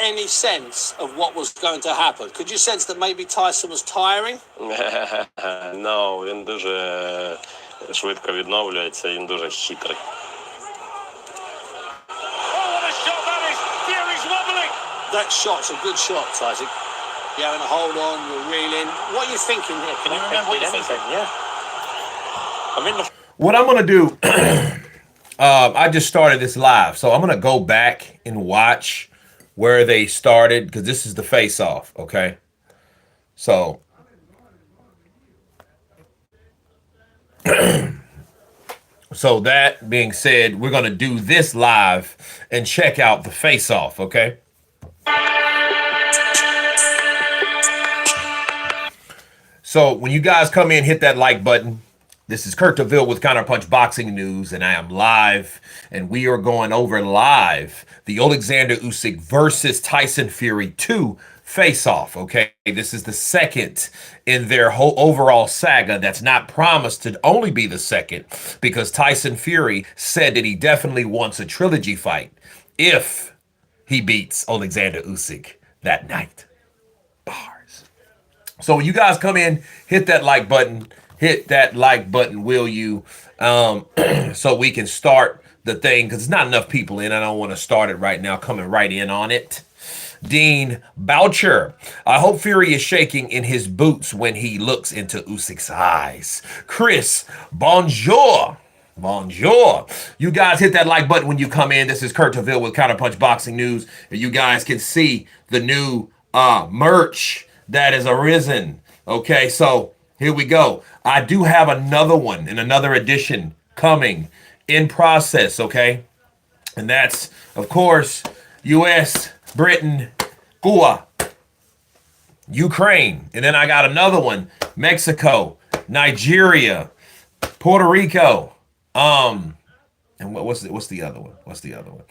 any sense of what was going to happen? Could you sense that maybe Tyson was tiring? No, він дуже швидко відновлюється, він дуже хитрий. That shot's a good shot, Tyson. You're having a hold on, you're reeling. What are you thinking here? Can you remember what you're thinking? Yeah. What I'm going to do, I just started this live, so I'm going to go back and watch where they started, because this is the face-off, okay? So, so that being said, we're going to do this live and check out the face-off, okay? So when you guys come in, hit that like button. This is Kurt DeVille with Counterpunch Boxing News, and I am live, and we are going over live the Oleksandr Usyk versus Tyson Fury 2 face-off, okay? This is the second in their whole overall saga that's not promised to only be the second, because Tyson Fury said that he definitely wants a trilogy fight if he beats Oleksandr Usyk that night. So when you guys come in, hit that like button. Hit that like button, will you? So we can start the thing, because there's not enough people in. I don't want to start it right now, coming right in on it. Dean Boucher. I hope Fury is shaking in his boots when he looks into Usyk's eyes. Chris, bonjour. Bonjour. You guys hit that like button when you come in. This is Kurt DeVille with Counterpunch Boxing News. And you guys can see the new merch that has arisen. Okay, so here we go. I do have another one in another edition coming in process, okay? And that's, of course, U.S., Britain, Cuba, Ukraine. And then I got another one, Mexico, Nigeria, Puerto Rico. And what's the other one? What's the other one?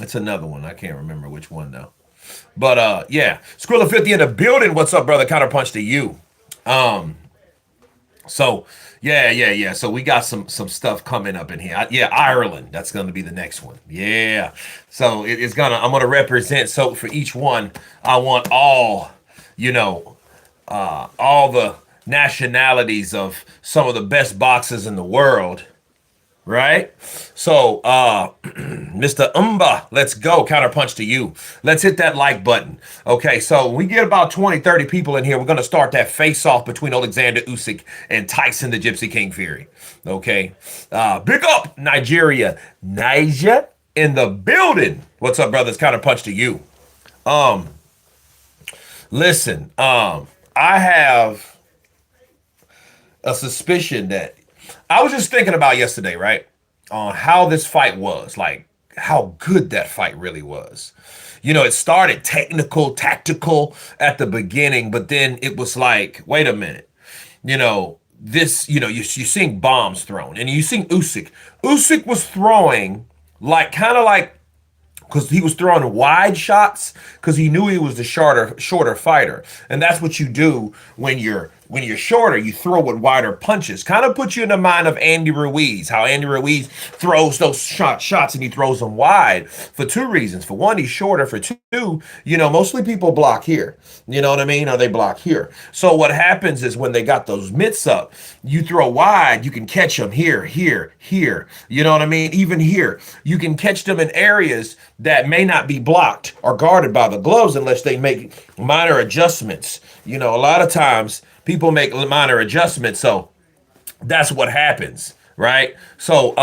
It's another one. I can't remember which one now. But yeah, Skrilla 50 in the building. What's up, brother? Counterpunch to you. So yeah. So we got some stuff coming up in here. Yeah, Ireland. That's gonna be the next one. Yeah. So I'm gonna represent. So for each one, I want all the nationalities of some of the best boxers in the world. Right? So, Mr. Umba, let's go. Counterpunch to you. Let's hit that like button. Okay, so we get about 20, 30 people in here. We're going to start that face-off between Oleksandr Usyk and Tyson the Gypsy King Fury. Okay? Big up, Nigeria. Niger in the building. What's up, brothers? Counterpunch to you. Listen, I have a suspicion that I was just thinking about yesterday, right? On how this fight was, like how good that fight really was. It started technical, tactical at the beginning, but then it was like, wait a minute. You're seeing bombs thrown, and you seeing Usyk. Usyk was throwing kind of like, because he was throwing wide shots because he knew he was the shorter fighter. And that's what you do when you're shorter. You throw with wider punches. Kind of puts you in the mind of Andy Ruiz, how Andy Ruiz throws those shots and he throws them wide for two reasons. For one, he's shorter. For two, mostly people block here. You know what I mean? Or they block here. So what happens is when they got those mitts up, you throw wide, you can catch them here. You know what I mean? Even here. You can catch them in areas that may not be blocked or guarded by the gloves unless they make minor adjustments. A lot of times people make minor adjustments, so that's what happens, right? So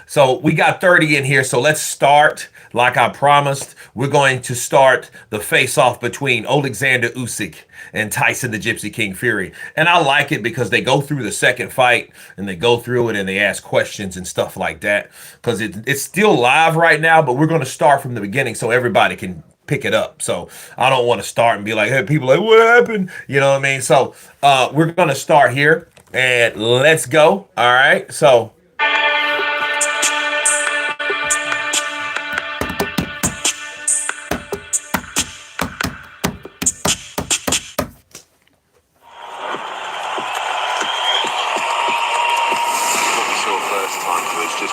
so we got 30 in here, so let's start. Like I promised, we're going to start the face-off between Oleksandr Usyk and Tyson the Gypsy King Fury. And I like it because they go through the second fight and they go through it and they ask questions and stuff like that. Because it's still live right now, but we're going to start from the beginning so everybody can pick it up. So I don't want to start and be like, hey, people like, what happened? You know what I mean? So we're going to start here and let's go. All right. So.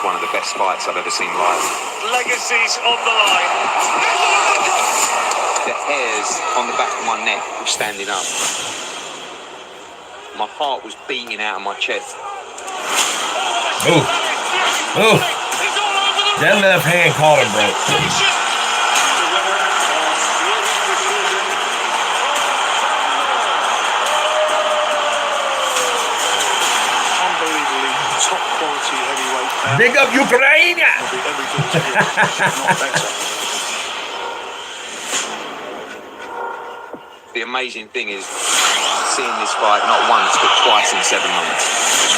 One of the best fights I've ever seen live. Legacies on the line. The hairs on the back of my neck were standing up. My heart was beating out of my chest. Ooh. Ooh. That left hand caught him, bro. Unbelievably top quality heavyweight. Big up Ukraine! Not better. The amazing thing is seeing this fight not once but twice in 7 months.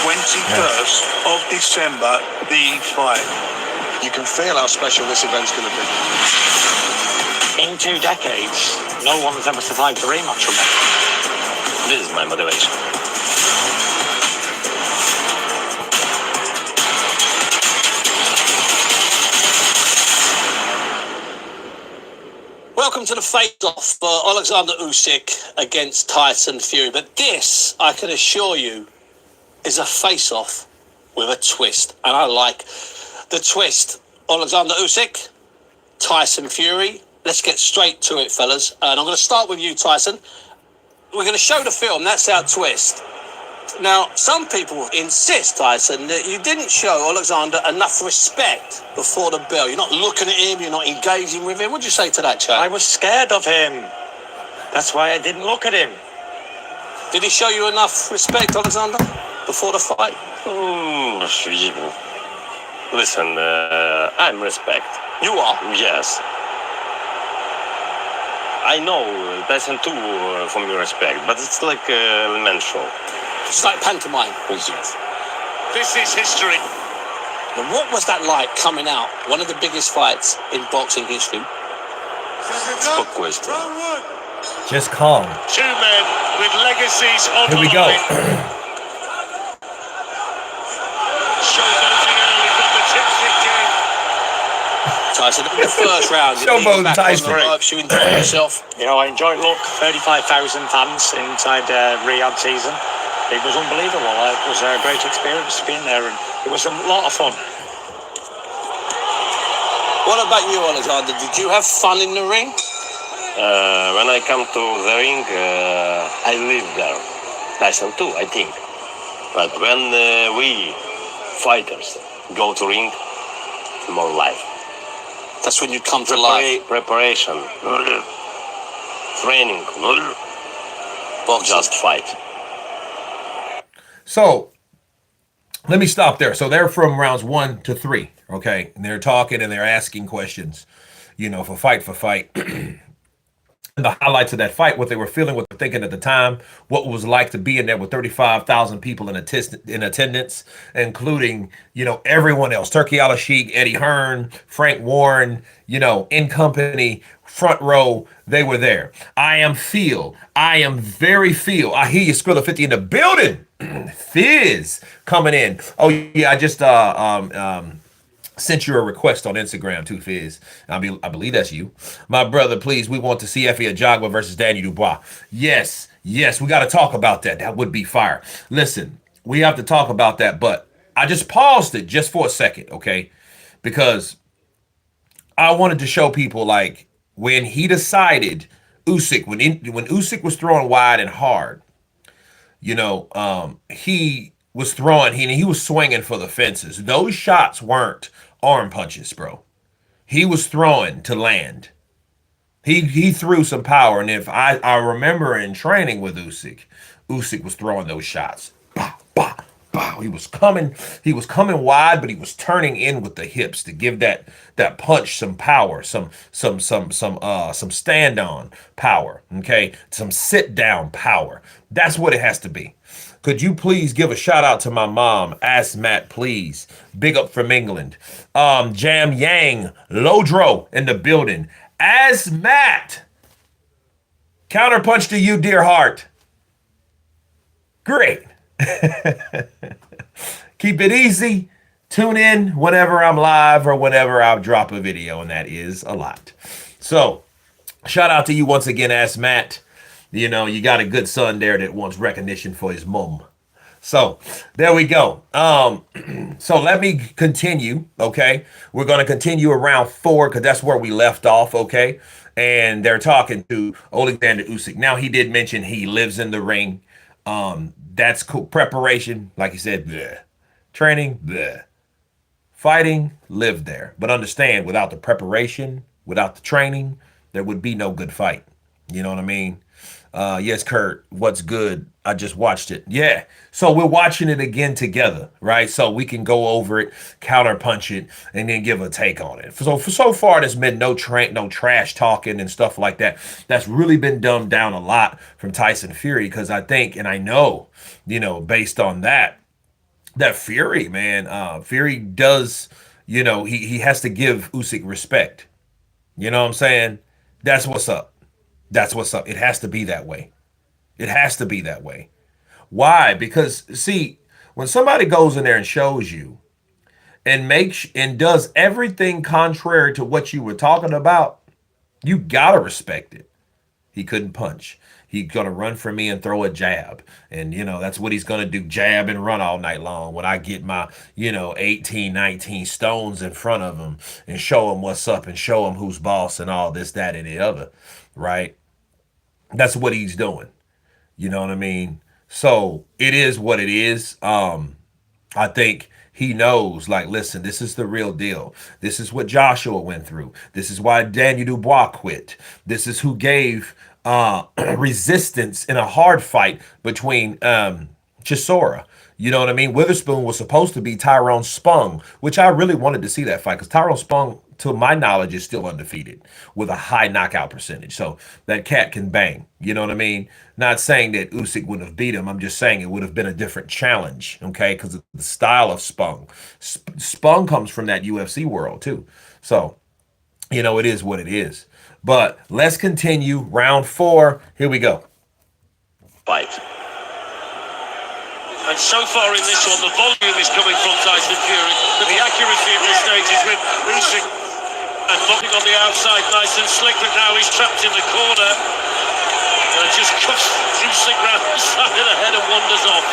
21st of December, the fight. You can feel how special this event's going to be. In 2 decades, no one has ever survived the rematch from that. This is my motivation. Welcome to the face-off for Oleksandr Usyk against Tyson Fury. But this, I can assure you, is a face-off with a twist. And I like the twist. Oleksandr Usyk, Tyson Fury. Let's get straight to it, fellas. And I'm going to start with you, Tyson. We're going to show the film. That's our twist. Now, some people insist, Tyson, that you didn't show Oleksandr enough respect before the bell. You're not looking at him. You're not engaging with him. What'd you say to that, Chad? I was scared of him. That's why I didn't look at him. Did he show you enough respect, Oleksandr, before the fight? Listen, I'm respect. You are? Yes. I know Tyson too from your respect, but it's like a mental. It's like pantomime. Yes. This is history. Now, what was that like coming out? One of the biggest fights in boxing history. Good question. Just calm. 2 men with legacies on Here we the go. line. Showboating early from the tipstick game. Tyson, in the first round, you Showboating back on Tyson. the ropes, you enjoyed yourself. You know, I enjoyed. Look, 35,000 fans inside Riyadh season. It was unbelievable. It was a great experience being there, and it was a lot of fun. What about you, Oleksandr? Did you have fun in the ring? When I come to the ring, I live there. Tyson too, I think. But when we fighters go to ring, more life. That's when you come to life. Preparation, training, just fight. So let me stop there. So they're from rounds 1 to 3, okay? And they're talking and they're asking questions, you know, for fight. The highlights of that fight, what they were feeling, what they were thinking at the time, what it was like to be in there with 35,000 people in attendance, including, you know, everyone else. Turkey Al-Sheikh, Eddie Hearn, Frank Warren, you know, in company, front row, they were there. I am very Feel. I hear you, Skrilla 50 in the building. Fizz coming in. Oh, yeah, I just sent you a request on Instagram too, Fizz. I believe that's you. My brother, please, we want to see Effie Ajagba versus Daniel Dubois. Yes, we got to talk about that. That would be fire. Listen, we have to talk about that, but I just paused it just for a second, okay? Because I wanted to show people, like, when he decided Usyk, when Usyk was throwing wide and hard, you know, he was throwing, he was swinging for the fences. Those shots weren't arm punches, bro. He was throwing to land. He threw some power, and if I remember in training with Usyk was throwing those shots. Bah, bah, bah. He was coming wide, but he was turning in with the hips to give that punch some power, some stand on power, okay? Some sit down power. That's what it has to be. Could you please give a shout out to my mom? Ask Matt, please. Big up from England. Jam Yang, Lodro in the building. Ask Matt. Counterpunch to you, dear heart. Great. Keep it easy. Tune in whenever I'm live or whenever I drop a video, and that is a lot. So, shout out to you once again, Ask Matt. You know, you got a good son there that wants recognition for his mom. So there we go. So let me continue. Okay, we're gonna continue around 4 because that's where we left off. Okay, and they're talking to Oleksandr Usyk. Now he did mention he lives in the ring. That's cool. Preparation, like he said, bleh. Training, bleh. Fighting, live there. But understand, without the preparation, without the training, there would be no good fight. You know what I mean? Yes, Kurt, what's good? I just watched it. Yeah. So we're watching it again together, right? So we can go over it, counterpunch it, and then give a take on it. So for so far, there's been no trash talking and stuff like that. That's really been dumbed down a lot from Tyson Fury because I think and I know, based on that Fury, man, Fury does, he has to give Usyk respect. You know what I'm saying? That's what's up. That's what's up. It has to be that way. It has to be that way. Why? Because see, when somebody goes in there and shows you and makes and does everything contrary to what you were talking about, you gotta respect it. He couldn't punch. He's gonna run for me and throw a jab, and that's what he's gonna do: jab and run all night long. When I get my 18, 19 stones in front of him and show him what's up and show him who's boss and all this, that, and the other, right? That's what he's doing. You know what I mean? So it is what it is. I think he knows, like, listen, this is the real deal. This is what Joshua went through. This is why Daniel Dubois quit. This is who gave resistance in a hard fight between Chisora. You know what I mean? Witherspoon was supposed to be Tyrone Spong, which I really wanted to see that fight because Tyrone Spong, to my knowledge, is still undefeated with a high knockout percentage. So that cat can bang. You know what I mean? Not saying that Usyk wouldn't have beat him. I'm just saying it would have been a different challenge, okay? Because of the style of Spong. Spong comes from that UFC world too. So, it is what it is. But let's continue. Round 4. Here we go. Fight. And so far in this one, the volume is coming from Tyson Fury, but the accuracy at this stage is with Usyk. And mopping on the outside, nice and slick, but now he's trapped in the corner. And just cuffs Usyk round the side of the head and wanders off.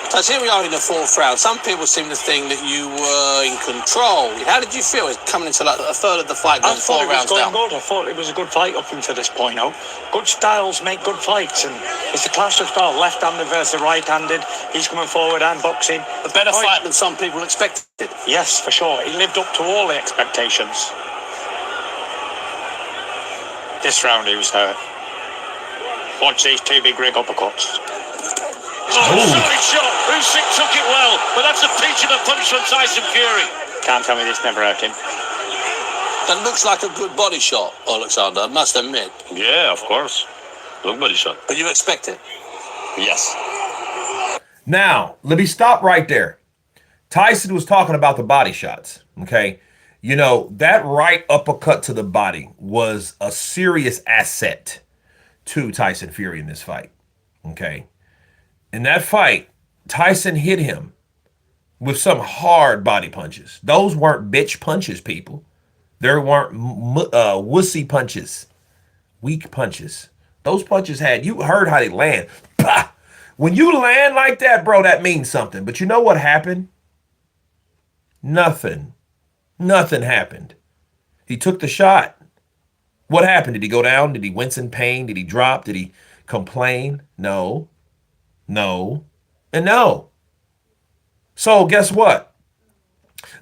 So here we are in the 4th round. Some people seem to think that you were in control. How did you feel? It's coming into like a third of the fight, I going thought 4 it was rounds going down. good. I thought it was a good fight up until this point. Good styles make good fights, and it's a clash of style. Left-handed versus right-handed. He's coming forward and boxing. A better fight than some people expected. Yes, for sure. He lived up to all the expectations. This round he was hurt. Watch these 2 big rig uppercuts. Solid shot. Usyk took it well, but that's a peach of a punch from Tyson Fury. Can't tell me this never hurt him. That looks like a good body shot, Oleksandr, I must admit. Yeah, of course. Look body shot. But you expect it. Yes. Now, let me stop right there. Tyson was talking about the body shots, okay? That right uppercut to the body was a serious asset to Tyson Fury in this fight, okay? In that fight, Tyson hit him with some hard body punches. Those weren't bitch punches, people. There weren't wussy punches, weak punches. Those punches you heard how they land. Bah! When you land like that, bro, that means something. But you know what happened? Nothing. Nothing happened. He took the shot. What happened? Did he go down? Did he wince in pain? Did he drop? Did he complain? No. No. And no. So guess what?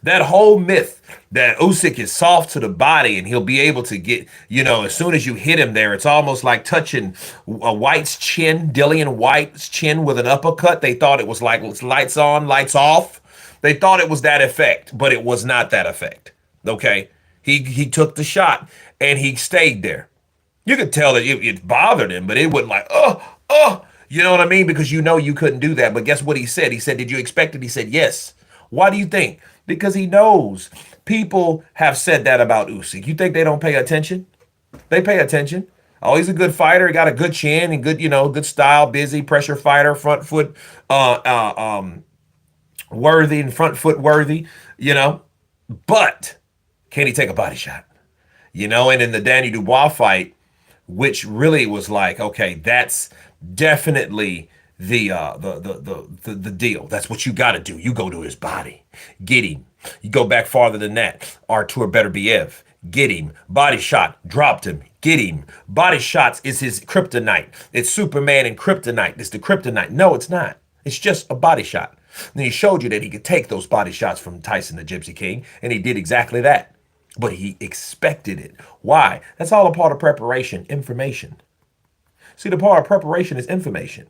That whole myth that Usyk is soft to the body and he'll be able to get, as soon as you hit him there, it's almost like touching a White's chin, Dillian White's chin with an uppercut. They thought it was like lights on, lights off. They thought it was that effect, but it was not that effect. Okay? He took the shot and he stayed there. You could tell that it bothered him, but it wasn't like, you know what I mean? Because you couldn't do that. But guess what he said? He said, did you expect it? He said, yes. Why do you think? Because he knows people have said that about Usyk. You think they don't pay attention? They pay attention. Oh, he's a good fighter. He got a good chin and good, good style, busy, pressure fighter, front foot, worthy and front foot worthy, But can he take a body shot? And in the Danny Dubois fight, which really was like, okay, that's definitely the deal. That's what you got to do. You go to his body, get him. You go back farther than that. Artur Beterbiev, get him. Body shot, dropped him. Get him. Body shots is his kryptonite. It's Superman and kryptonite. It's the kryptonite. No, it's not. It's just a body shot. And he showed you that he could take those body shots from Tyson the Gypsy King, and he did exactly that. But he expected it. Why? That's all a part of preparation, information. See, the part of preparation is information.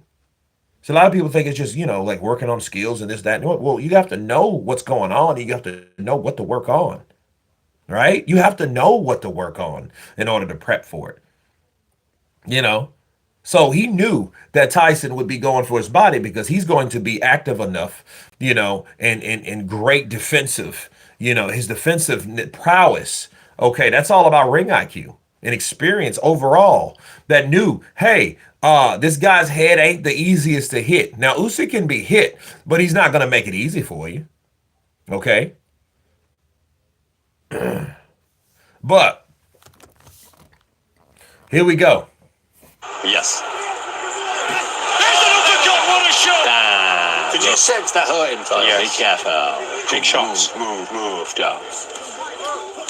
So a lot of people think it's just, like working on skills and this, that. Well, you have to know what's going on, and you have to know what to work on, right? You have to know what to work on in order to prep for it. So he knew that Tyson would be going for his body because he's going to be active enough, and great defensive, his defensive prowess. Okay, that's all about ring IQ and experience overall that knew, hey, this guy's head ain't the easiest to hit. Now, Usyk can be hit, but he's not going to make it easy for you. Okay? But here we go. Yes. There's an uppercut, what a shot! Did you sense that hurt him, Tyson? Yeah, be careful. Big shots. Move, yeah.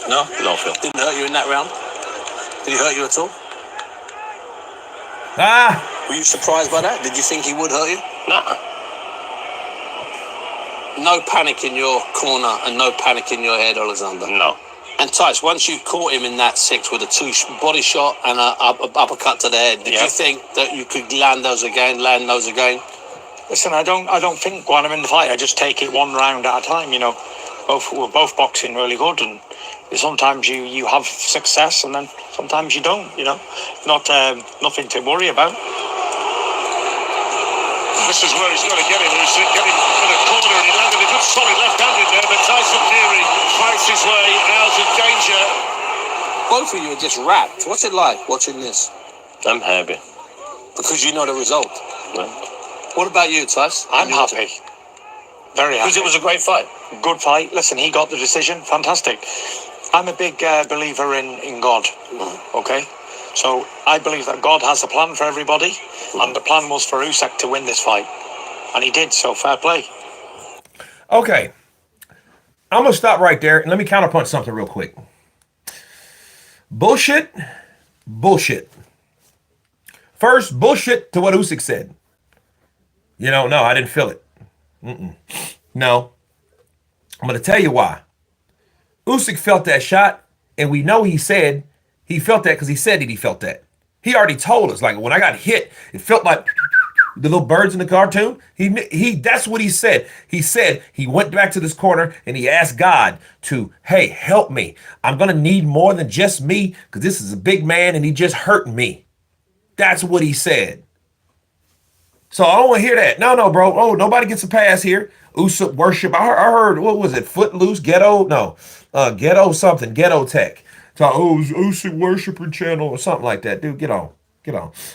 No? No, Phil. Didn't hurt you in that round? Did he hurt you at all? Were you surprised by that? Did you think he would hurt you? No. No panic in your corner and no panic in your head, Oleksandr. No. And Tice, once you caught him in that six with a body shot and an uppercut to the head, did you think that you could land those again? Listen, I don't think when I'm in the fight, I just take it one round at a time. We're both boxing really good, and sometimes you have success, and then sometimes you don't. Not nothing to worry about. This is where he's got to get him, Usyk. Get him in a corner, and he landed a good solid left hand in there, but Tyson Fury fights his way out of danger. Both of you are just wrapped. What's it like watching this? I'm happy. Because you know the result. Right. What about you, Tice? I'm happy. Very happy. Because it was a great fight. Good fight. Listen, he got the decision. Fantastic. I'm a big believer in God. Okay? So I believe that God has a plan for everybody, and the plan was for Usyk to win this fight. And he did, so fair play. Okay. I'm going to stop right there, and let me counterpunch something real quick. Bullshit. First, bullshit to what Usyk said. No, I didn't feel it. No. I'm going to tell you why. Usyk felt that shot, and we know he said he felt that because he said that he felt that. He already told us, like, when I got hit, it felt like the little birds in the cartoon. That's what he said. He said he went back to this corner and he asked God to, hey, help me. I'm going to need more than just me because this is a big man and he just hurt me. That's what he said. So I don't want to hear that. No, bro. Oh, nobody gets a pass here. Usyk worship. I heard, what was it? Footloose? Ghetto? No. Ghetto something. Ghetto tech. So, Usyk worshiper channel or something like that. Dude, get on.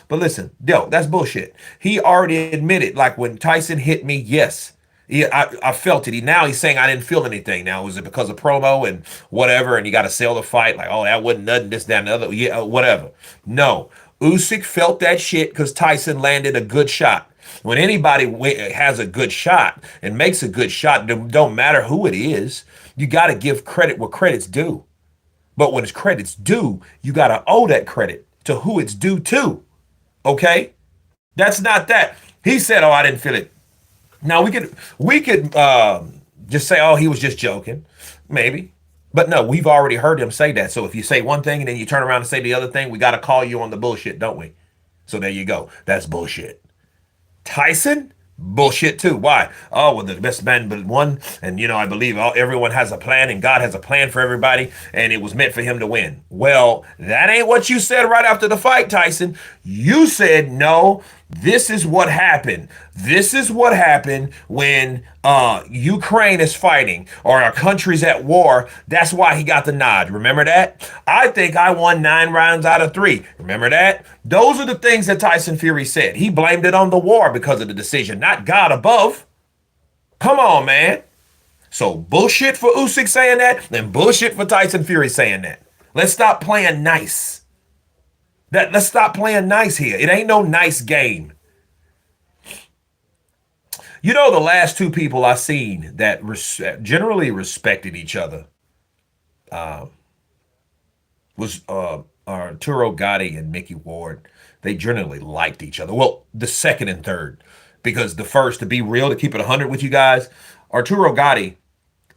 But listen, that's bullshit. He already admitted, like when Tyson hit me, yes. I felt it. Now he's saying I didn't feel anything. Now, was it because of promo and whatever, and you got to sell the fight? Like, oh, that wasn't nothing, this, that, and the other. Yeah, whatever. No. Usyk felt that shit because Tyson landed a good shot. When anybody has a good shot and makes a good shot, don't matter who it is, you got to give credit where credit's due. But when it's credit's due, you got to owe that credit to who it's due to. Okay? That's not that. He said, oh, I didn't feel it. Now, we could just say, oh, he was just joking. Maybe. But no, we've already heard him say that. So if you say one thing and then you turn around and say the other thing, we got to call you on the bullshit, don't we? So there you go. That's bullshit. Tyson? Bullshit too. Why? Oh, well, the best man but one, and I believe everyone has a plan, and God has a plan for everybody, and it was meant for him to win. Well, that ain't what you said right after the fight, Tyson. You said, no, this is what happened. This is what happened when Ukraine is fighting or our country's at war. That's why he got the nod. Remember that? I think I won 9 rounds out of 3. Remember that? Those are the things that Tyson Fury said. He blamed it on the war because of the decision, not God above. Come on, man. So bullshit for Usyk saying that and bullshit for Tyson Fury saying that. Let's stop playing nice. Let's stop playing nice here. It ain't no nice game. You know, the last two people I seen that generally respected each other was Arturo Gotti and Mickey Ward. They generally liked each other. Well, the second and third, because the first, to be real, to keep it 100 with you guys, Arturo Gotti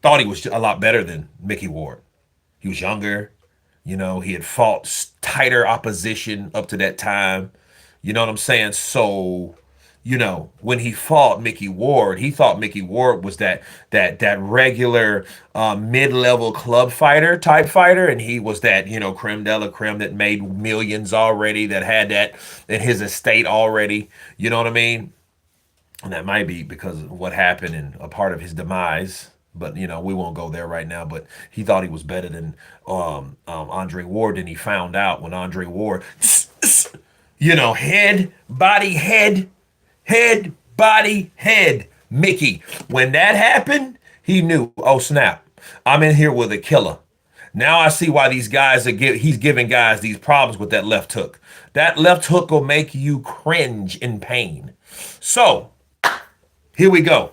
thought he was a lot better than Mickey Ward. He was younger. You know, he had fought tighter opposition up to that time. You know what I'm saying? So, you know, when he fought Mickey Ward, he thought Mickey Ward was that regular mid-level club fighter type fighter, and he was that, you know, creme de la creme that made millions already, that had that in his estate already. You know what I mean? And that might be because of what happened and a part of his demise. But you know, we won't go there right now. But he thought he was better than Andre Ward, and he found out when Andre Ward, you know, head, body, head, Mickey. When that happened, he knew, oh snap, I'm in here with a killer. Now I see why these guys he's giving guys these problems with that left hook. That left hook will make you cringe in pain. So here we go.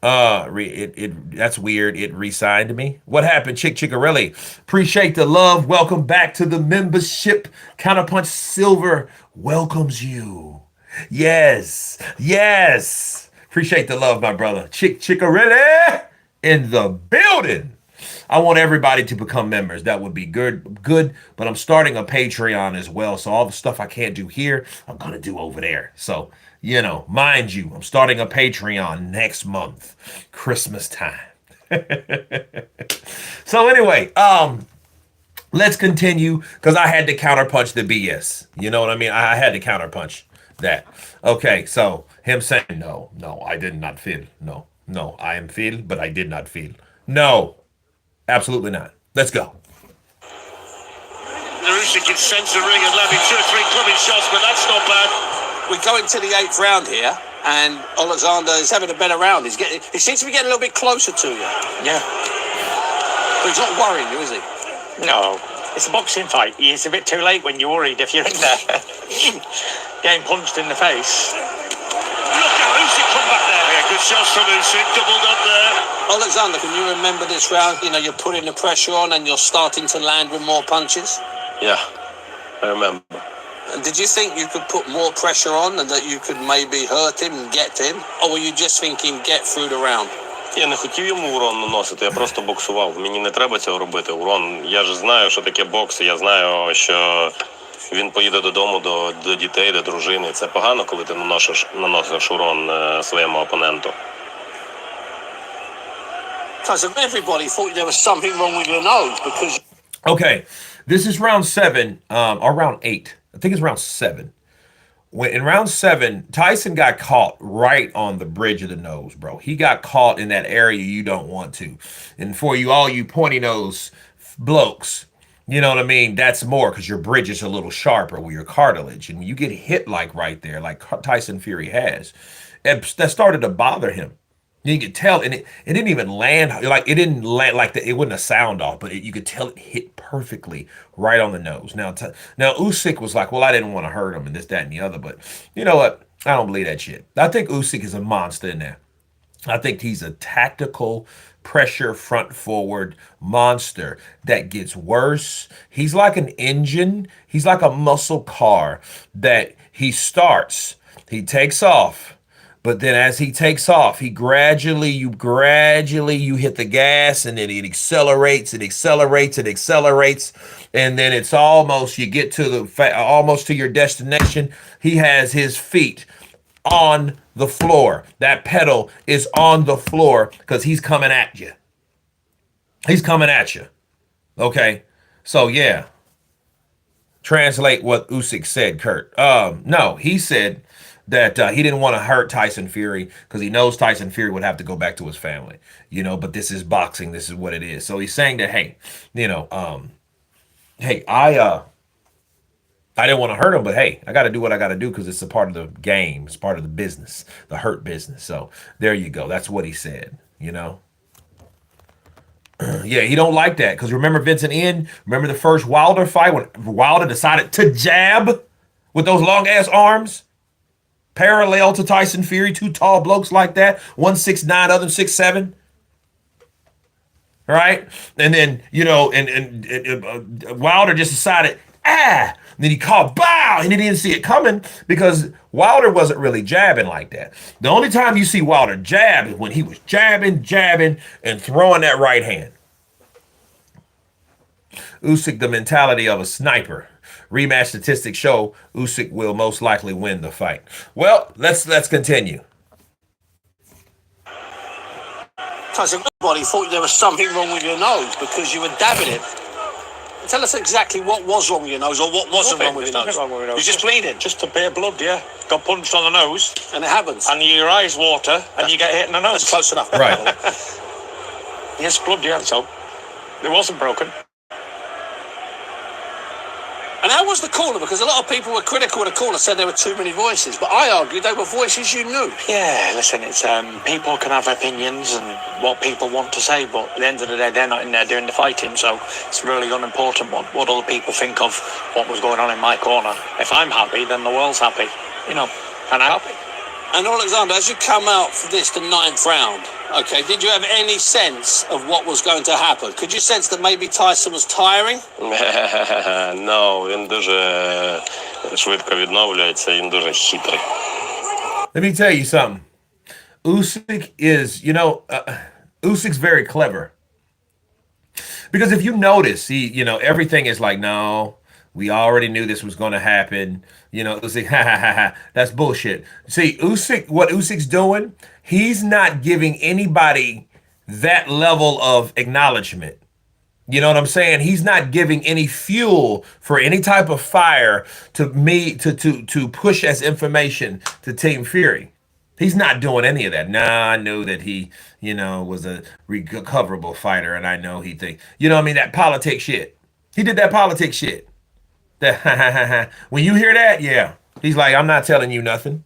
That's weird. It re-signed me. What happened, Chickarelli? Appreciate the love. Welcome back to the membership. Counterpunch Silver welcomes you. Yes. Appreciate the love, my brother. Chickarelli in the building. I want everybody to become members. That would be good, but I'm starting a Patreon as well. So all the stuff I can't do here, I'm going to do over there. So, you know, mind you, I'm starting a Patreon next month, Christmas time. So anyway, let's continue because I had to counterpunch the BS. You know what I mean? I had to counterpunch that. Okay, so him saying, no, I did not feel. No, I am feel, but I did not feel. No. Absolutely not. Let's go. Usyk can sense the ring and landing 2 or 3 clubbing shots, but that's not bad. We go into the 8th round here, and Oleksandr is having a better round. He seems to be getting a little bit closer to you. Yeah. But he's not worrying you, is he? No. It's a boxing fight. It's a bit too late when you're worried if you're in there. Getting punched in the face. Look at Usyk come back there. Yeah, good shots from Usyk, doubled up there. Oleksandr, can you remember this round? You know, you're putting the pressure on and you're starting to land with more punches. Yeah, I remember. And did you think you could put more pressure on and that you could maybe hurt him and get to him? Or were you just thinking, get through the round? Я не хотів йому урон наносити, я просто боксував. Мені не треба цього робити. Урон, я ж знаю, що таке бокс, я знаю, що він поїде додому до дітей, до дружини. Це погано, коли ти наносиш урон своєму опоненту. Because everybody thought there was something wrong with your nose because... Okay, this is round 7, or round 8. I think it's round 7. In round 7, Tyson got caught right on the bridge of the nose, bro. He got caught in that area you don't want to. And for you, all you pointy nose blokes, you know what I mean? That's more because your bridge is a little sharper with your cartilage. And when you get hit like right there, like Tyson Fury has, that started to bother him. You could tell, and it didn't even land, like it didn't land like it wasn't a sound off, but you could tell it hit perfectly right on the nose. Now Usyk was like, well, I didn't want to hurt him and this, that, and the other, but you know what? I don't believe that shit. I think Usyk is a monster in there. I think he's a tactical pressure front forward monster that gets worse. He's like an engine. He's like a muscle car that he starts, he takes off. But then as he takes off, you gradually hit the gas, and then it accelerates. And then it's almost, you get to almost to your destination. He has his feet on the floor. That pedal is on the floor because he's coming at you. Okay. So yeah. Translate what Usyk said, Kurt. No, he said that he didn't want to hurt Tyson Fury because he knows Tyson Fury would have to go back to his family, you know, but this is boxing. This is what it is. So he's saying that, hey, you know, hey, I didn't want to hurt him, but hey, I got to do what I got to do because it's a part of the game. It's part of the business, the hurt business. So there you go. That's what he said, you know. Yeah, he don't like that because remember Vincent N? Remember the first Wilder fight when Wilder decided to jab with those long-ass arms? parallel to Tyson Fury, two tall blokes like that, one 6'9", other 6'7". Right? And then, Wilder just decided, and then he called, bow, and he didn't see it coming because Wilder wasn't really jabbing like that. The only time you see Wilder jab is when he was jabbing, and throwing that right hand. Usyk, the mentality of a sniper. Rematch statistics show Usyk will most likely win the fight. Well, let's continue. Tyson, everybody thought there was something wrong with your nose because you were dabbing it. Tell us exactly what was wrong with your nose or what wasn't wrong with your nose. You're just bleeding. Just a bit of blood, yeah. Got punched on the nose. And it happens. And your eyes water and you get hit in the nose. That's close enough. Right. Yes, blood, yeah, so it wasn't broken. And how was the corner? Because a lot of people were critical of the corner, said there were too many voices. But I argued they were voices you knew. Yeah, listen, it's people can have opinions and what people want to say, but at the end of the day, they're not in there doing the fighting, so it's really unimportant what other people think of what was going on in my corner. If I'm happy, then the world's happy, and I'm happy. And Oleksandr, as you come out for this, the 9th round, okay, did you have any sense of what was going to happen? Could you sense that maybe Tyson was tiring? No, він дуже швидко відновлюється, він дуже хитрий. Let me tell you something. Usyk is, Usyk's very clever. Because if you notice, he, everything is like, no, we already knew this was going to happen. Usyk, that's bullshit. See, what Usyk's doing, he's not giving anybody that level of acknowledgement. You know what I'm saying? He's not giving any fuel for any type of fire to push as information to Team Fury. He's not doing any of that. Nah, I knew that he, was a recoverable fighter, and I know he thinks, that politic shit. He did that politic shit. When you hear that, yeah, he's like, I'm not telling you nothing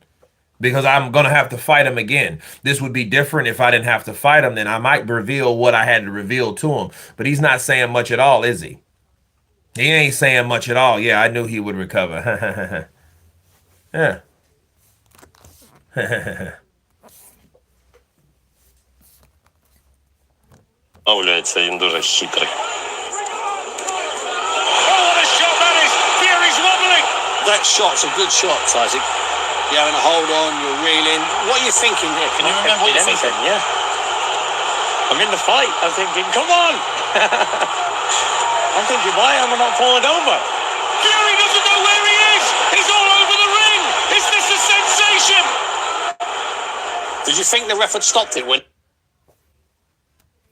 because I'm going to have to fight him again. This would be different if I didn't have to fight him. Then I might reveal what I had to reveal to him. But he's not saying much at all, is he? He ain't saying much at all. Yeah, I knew he would recover. Yeah. Відновлюється, він дуже хитрий. That shot's a good shot, Tyson. You're having a hold on, you're reeling. What are you thinking here? Can you remember what you're thinking? Yeah. I'm in the fight. I'm thinking, come on. I'm thinking, why am I not falling over? Fury doesn't know where he is. He's all over the ring. Is this a sensation? Did you think the ref had stopped it when?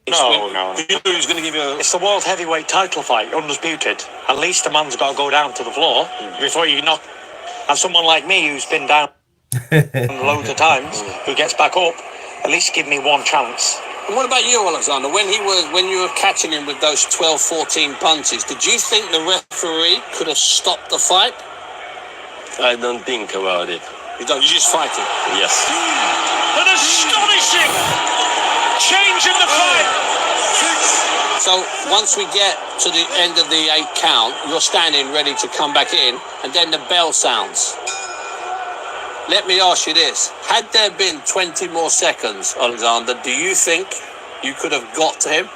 No. You knew he was going to give you a... It's the world heavyweight title fight, undisputed. At least a man's got to go down to the floor before you knock. And someone like me who's been down loads of times, who gets back up, at least give me one chance. And what about you, Oleksandr? When you were catching him with those 12, 14 punches, did you think the referee could have stopped the fight? I don't think about it. You don't. You're just fighting. Yes. An astonishing change in the fight. So once we get to the end of the 8 count, you're standing ready to come back in, and then the bell sounds. Let me ask you this. Had there been 20 more seconds, Oleksandr, do you think you could have got to him?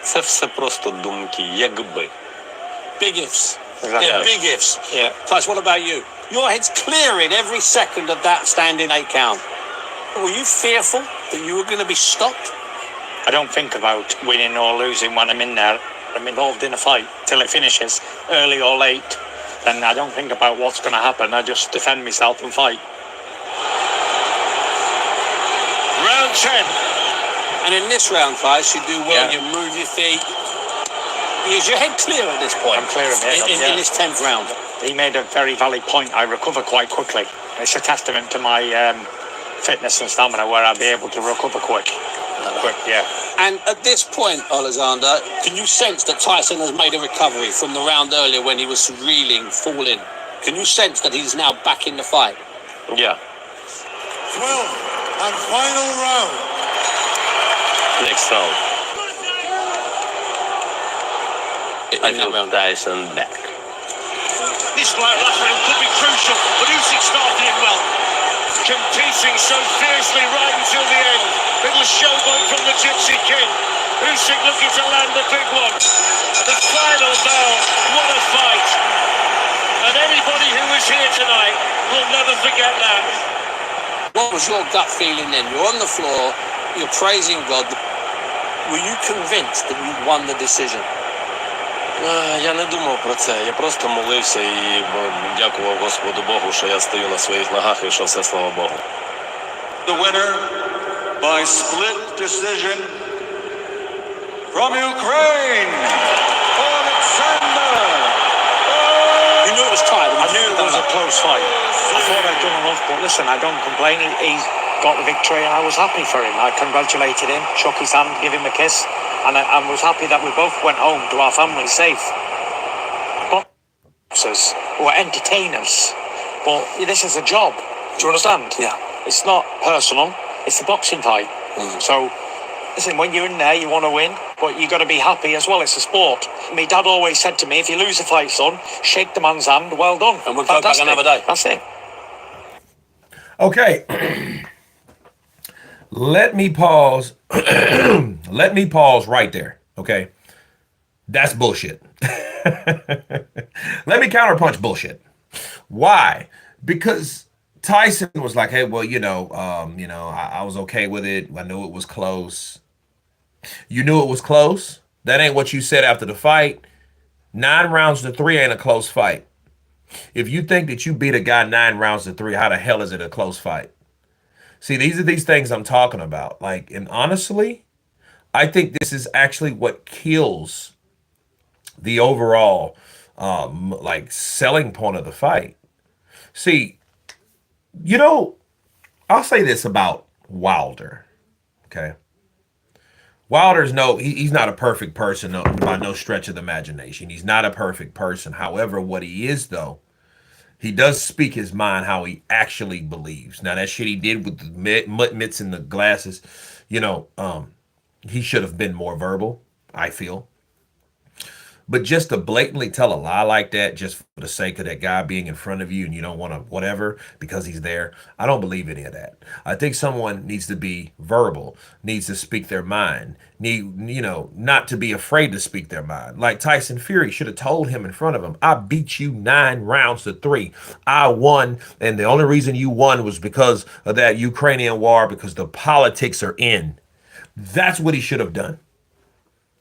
Це все просто думки, якби. Big ifs. Exactly. Yeah, big ifs. Yeah. Tyson, what about you? Your head's clearing every second of that standing 8 count. Were you fearful that you were going to be stopped? I don't think about winning or losing when I'm in there. I'm involved in a fight till it finishes, early or late. Then I don't think about what's going to happen. I just defend myself and fight. Round 10. And in this round, Tyson, you do well. Yeah. You move your feet. Is your head clear at this point? I'm clear of it, In this 10th round. He made a very valid point. I recover quite quickly. It's a testament to my fitness and stamina where I'll be able to recover quick. Yeah. And at this point, Oleksandr, can you sense that Tyson has made a recovery from the round earlier when he was reeling, falling? Can you sense that he's now back in the fight? Yeah. 12th and final round. Next round. I In that feel round. Tyson back. This last round could be crucial, but Usyk started it well. competing so fiercely right until the end. Little showboat from the Gypsy King. Usyk looking to land the big one. The final bell. What a fight. And anybody who was here tonight will never forget that. What was your gut feeling then? You're on the floor, you're praising God. Were you convinced that you won the decision? Я не думав про це. Я просто молився і дякував Господу Богу, що я стою на своїх ногах і що все, слава Богу. The winner by split decision from Ukraine, Oleksandr. You knew it was tight. I knew it was a close fight. I thought I'd done enough, but listen, I don't complain. He got the victory, and I was happy for him. I congratulated him, shook his hand, gave him a kiss, and I was happy that we both went home to our families safe. Boxers were entertainers, but this is a job. Do you understand? Yeah. It's not personal. It's a boxing fight. So, listen, when you're in there, you want to win, but you got to be happy as well. It's a sport. My dad always said to me, if you lose a fight, son, shake the man's hand. Well done. And we'll go back another day. That's it. Okay. Let me pause. Let me pause right there. Okay. That's bullshit. Let me counterpunch bullshit. Why? Because Tyson was like, hey, well, I was okay with it. I knew it was close. You knew it was close? That ain't what you said after the fight. 9 rounds to 3 ain't a close fight. If you think that you beat a guy 9 rounds to 3, how the hell is it a close fight? See, these are these things I'm talking about. Like, and honestly, I think this is actually what kills the overall, selling point of the fight. See, I'll say this about Wilder. Okay. Wilder's he's not a perfect person by no stretch of the imagination. He's not a perfect person. However, what he is, though, he does speak his mind how he actually believes. Now, that shit he did with the mitts and the glasses, he should have been more verbal, I feel. But just to blatantly tell a lie like that, just for the sake of that guy being in front of you and you don't want to whatever because he's there, I don't believe any of that. I think someone needs to be verbal, needs to speak their mind, not to be afraid to speak their mind. Like Tyson Fury should have told him in front of him, I beat you 9 rounds to 3. I won, and the only reason you won was because of that Ukrainian war, because the politics are in. That's what he should have done.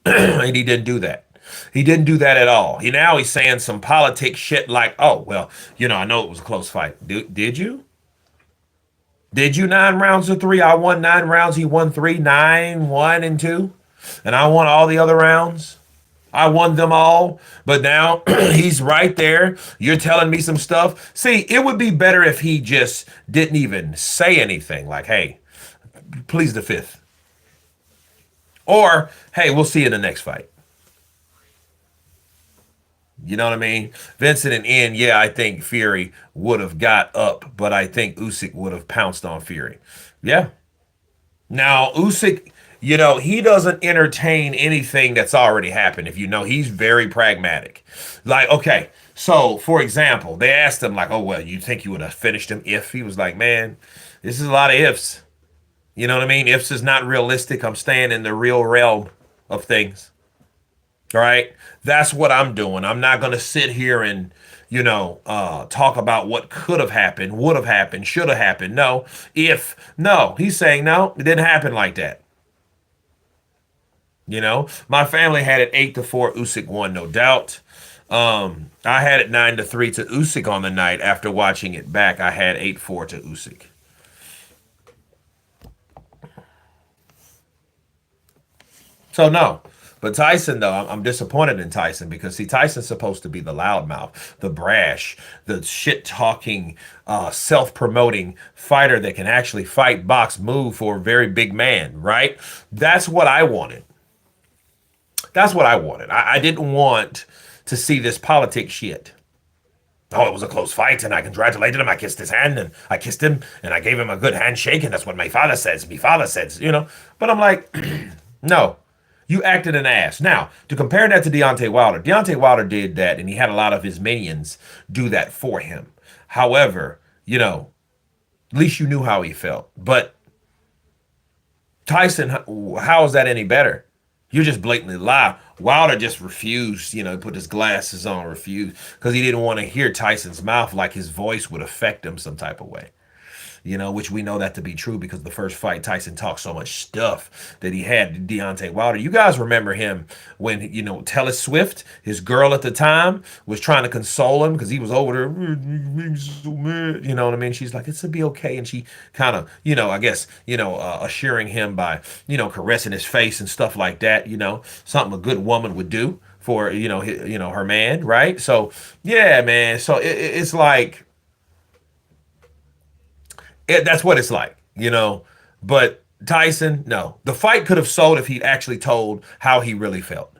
And he didn't do that. He didn't do that at all. Now he's saying some politics shit like, oh, well, I know it was a close fight. Did you? Did you 9 rounds to 3? I won 9 rounds. He won 3, 9, 1, and 2. And I won all the other rounds. I won them all. But now he's right there. You're telling me some stuff. See, it would be better if he just didn't even say anything like, hey, please the 5th. Or, hey, we'll see you in the next fight. You know what I mean? Vincent and N, yeah, I think Fury would have got up, but I think Usyk would have pounced on Fury. Yeah. Now, Usyk, he doesn't entertain anything that's already happened. If he's very pragmatic. Like, okay, so, for example, they asked him, like, oh, well, you think you would have finished him if? He was like, man, this is a lot of ifs. You know what I mean? Ifs is not realistic. I'm staying in the real realm of things. All right, that's what I'm doing. I'm not going to sit here and, talk about what could have happened, would have happened, should have happened. No, he's saying, no, it didn't happen like that. My family had it 8-4, Usyk won, no doubt. I had it 9-3 to Usyk on the night. After watching it back, I had 8-4 to Usyk. So, no. But Tyson, though, I'm disappointed in Tyson because, see, Tyson's supposed to be the loudmouth, the brash, the shit-talking, self-promoting fighter that can actually fight, box, move for a very big man, right? That's what I wanted. I didn't want to see this politics shit. Oh, it was a close fight, and I congratulated him. I kissed his hand, and I kissed him, and I gave him a good handshake, and that's what my father says. But I'm like, no. You acted an ass. Now, to compare that to Deontay Wilder did that, and he had a lot of his minions do that for him. However, At least you knew how he felt. But Tyson, how is that any better? You're just blatantly lie. Wilder just refused, put his glasses on, refused, because he didn't want to hear Tyson's mouth, like his voice would affect him some type of way. Which we know that to be true because the first fight, Tyson talked so much stuff that he had Deontay Wilder. You guys remember him when, Taylor Swift, his girl at the time, was trying to console him because he was over there, so mad, you know what I mean? She's like, it's to be okay. And she kind of, I guess, assuring him by, caressing his face and stuff like that, something a good woman would do for, her man, right? So, yeah, man. So it's like, that's what it's like. But Tyson, no. The fight could have sold if he'd actually told how he really felt.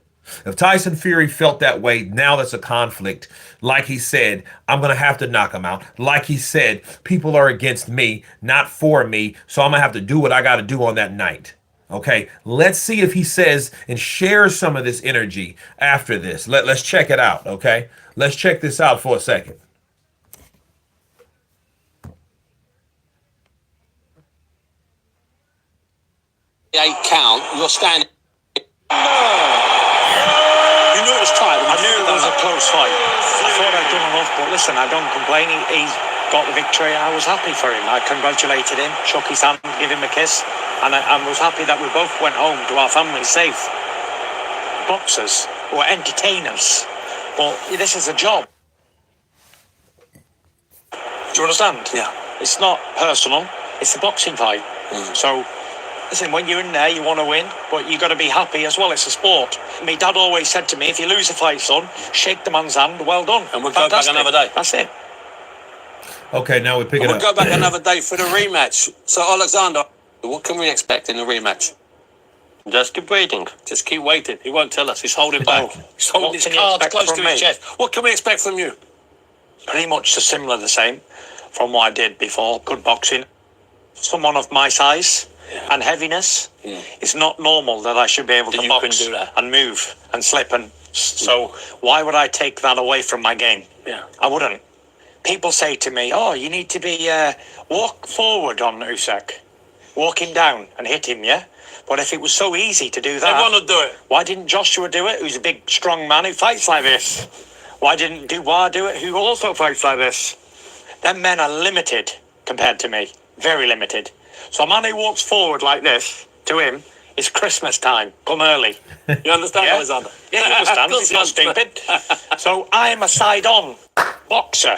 If Tyson Fury felt that way, now that's a conflict. Like he said, I'm going to have to knock him out. Like he said, people are against me, not for me. So I'm going to have to do what I got to do on that night. Okay, let's see if he says and shares some of this energy after this. Let's check it out, okay? Let's check this out for a second. Count, you're standing. You knew it was tight. I knew it was a close fight. I thought I'd done enough, but listen, I don't complain. He's got the victory. I was happy for him. I congratulated him, shook his hand, gave him a kiss, and I was happy that we both went home to our families safe. Boxers or entertainers, but this is a job. Do you understand? Yeah. It's not personal. It's a boxing fight. So. Listen, when you're in there, you want to win, but you got to be happy as well. It's a sport. My dad always said to me, if you lose a fight, son, shake the man's hand, well done. And we'll go back another day. That's it. Okay, now we pick it We'll up. go back another day for the rematch. So, Oleksandr, what can we expect in the rematch? Just keep waiting. Just keep waiting. He won't tell us. He's holding back. He's holding What his can you cards expect close from to his me? chest. What can we expect from you? Pretty much the same from what I did before. Good boxing. Someone of my size and heaviness. It's not normal that I should be able to box do that. and move and slip. And so why would I take that away from my game? Yeah. I wouldn't. People say to me, oh, you need to be walk forward on Usyk. Walk him down and hit him, yeah? But if it was so easy to do that... Everyone would do it. Why didn't Joshua do it, who's a big, strong man who fights like this? Why didn't Dubois do it, who also fights like this? Them men are limited compared to me. Very limited. So a man who walks forward like this, to him, it's Christmas time. Come early. You understand, Yeah? Oleksandr? Yeah, you understand. It's not stupid. So I'm a side-on boxer.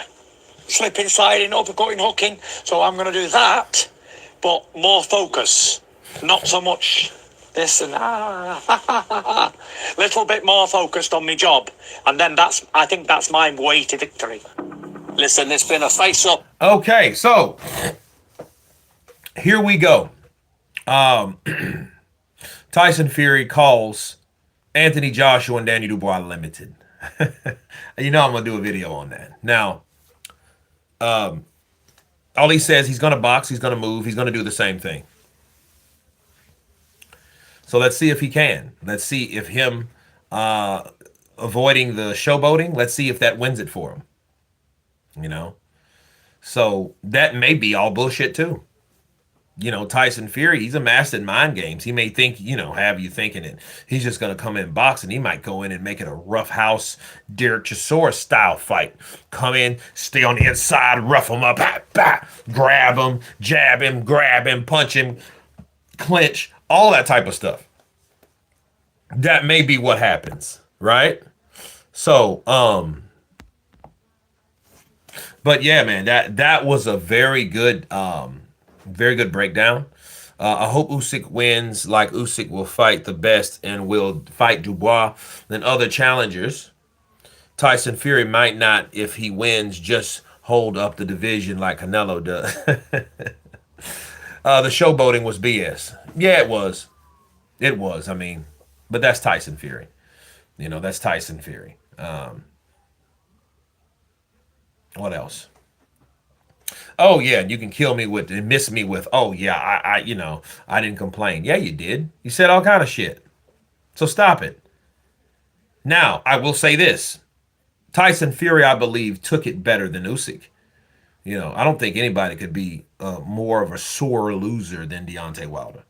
Slipping, sliding, uppercutting, hooking. So I'm going to do that, but more focus. Not so much this and little bit more focused on my job. And then I think that's my way to victory. Listen, it's been a face-off. Okay, so here we go. Tyson Fury calls Anthony Joshua and Danny Dubois limited. I'm going to do a video on that. Now, all he says, he's going to box, he's going to move, he's going to do the same thing. So let's see if he can. Let's see if him avoiding the showboating, let's see if that wins it for him. So that may be all bullshit too. Tyson Fury, he's a master in mind games. He may think, have you thinking it. He's just going to come in boxing. He might go in and make it a rough house, Derek Chisora style fight. Come in, stay on the inside, rough him up, grab him, jab him, grab him, punch him, clinch, all that type of stuff. That may be what happens, right? So, but yeah, man, that was a very good breakdown. I hope Usyk wins. Like Usyk will fight the best and will fight Dubois than other challengers. Tyson Fury might not, if he wins, just hold up the division like Canelo does. The showboating was BS. Yeah, it was. It was. I mean, but that's Tyson Fury. That's Tyson Fury. What else? Oh yeah, you can kill me with and miss me with. Oh yeah, I didn't complain. Yeah, you did. You said all kind of shit. So stop it. Now I will say this: Tyson Fury, I believe, took it better than Usyk. I don't think anybody could be more of a sore loser than Deontay Wilder.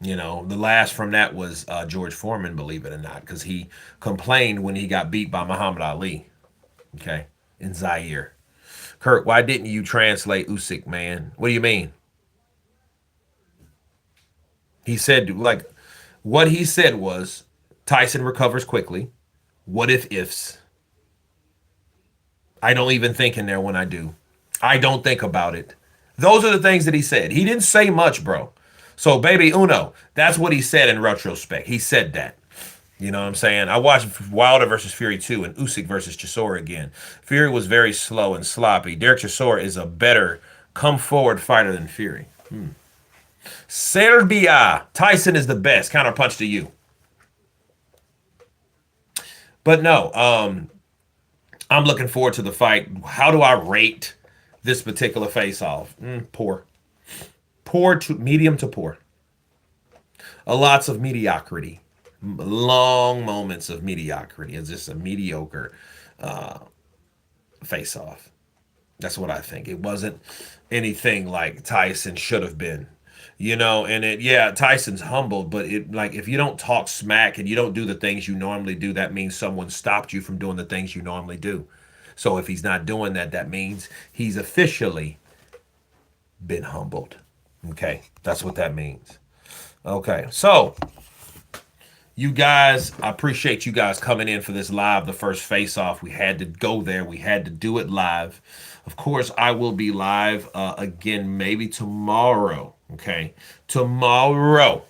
The last from that was George Foreman, believe it or not, because he complained when he got beat by Muhammad Ali, okay, in Zaire. Kurt, why didn't you translate Usyk, man? What do you mean? He said, like, what he said was Tyson recovers quickly. What ifs? I don't even think in there when I do. I don't think about it. Those are the things that he said. He didn't say much, bro. So, baby Uno, that's what he said in retrospect. He said that. You know what I'm saying? I watched Wilder versus Fury 2 and Usyk versus Chisora again. Fury was very slow and sloppy. Derek Chisora is a better come forward fighter than Fury. Serbia. Tyson is the best. Counterpunch to you. But no, I'm looking forward to the fight. How do I rate this particular face-off? Poor. Poor to medium to poor. Lots of mediocrity. Long moments of mediocrity. It's just a mediocre face-off. That's what I think. It wasn't anything like Tyson should have been. And Tyson's humbled, but if you don't talk smack and you don't do the things you normally do, that means someone stopped you from doing the things you normally do. So if he's not doing that, that means he's officially been humbled. Okay, that's what that means. Okay, so you guys, I appreciate you guys coming in for this live, the first face off. We had to go there, we had to do it live. Of course, I will be live again maybe tomorrow. Okay, tomorrow.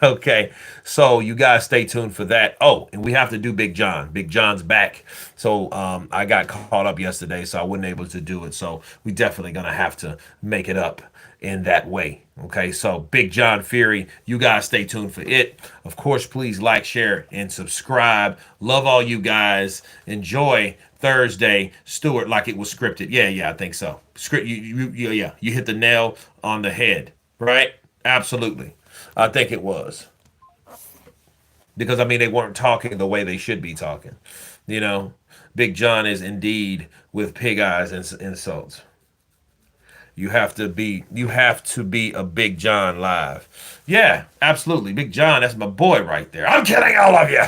Okay, so you guys stay tuned for that. Oh, and we have to do Big John. Big John's back. So I got caught up yesterday, so I wasn't able to do it. So we definitely gonna have to make it up in that way. Okay, so Big John Fury, you guys stay tuned for it. Of course, please like, share, and subscribe. Love all you guys. Enjoy Thursday, Stewart, like it was scripted. Yeah, I think so. Script, you hit the nail on the head, right? Absolutely. I think it was. Because, they weren't talking the way they should be talking. Big John is indeed with pig eyes and insults. You have to be a Big John live. Yeah, absolutely. Big John, that's my boy right there. I'm kidding all of you.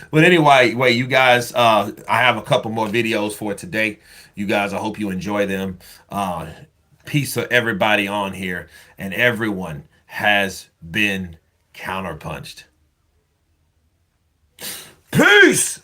But anyway, you guys, I have a couple more videos for today. You guys, I hope you enjoy them. Peace to everybody on here, and everyone has been counterpunched. Peace!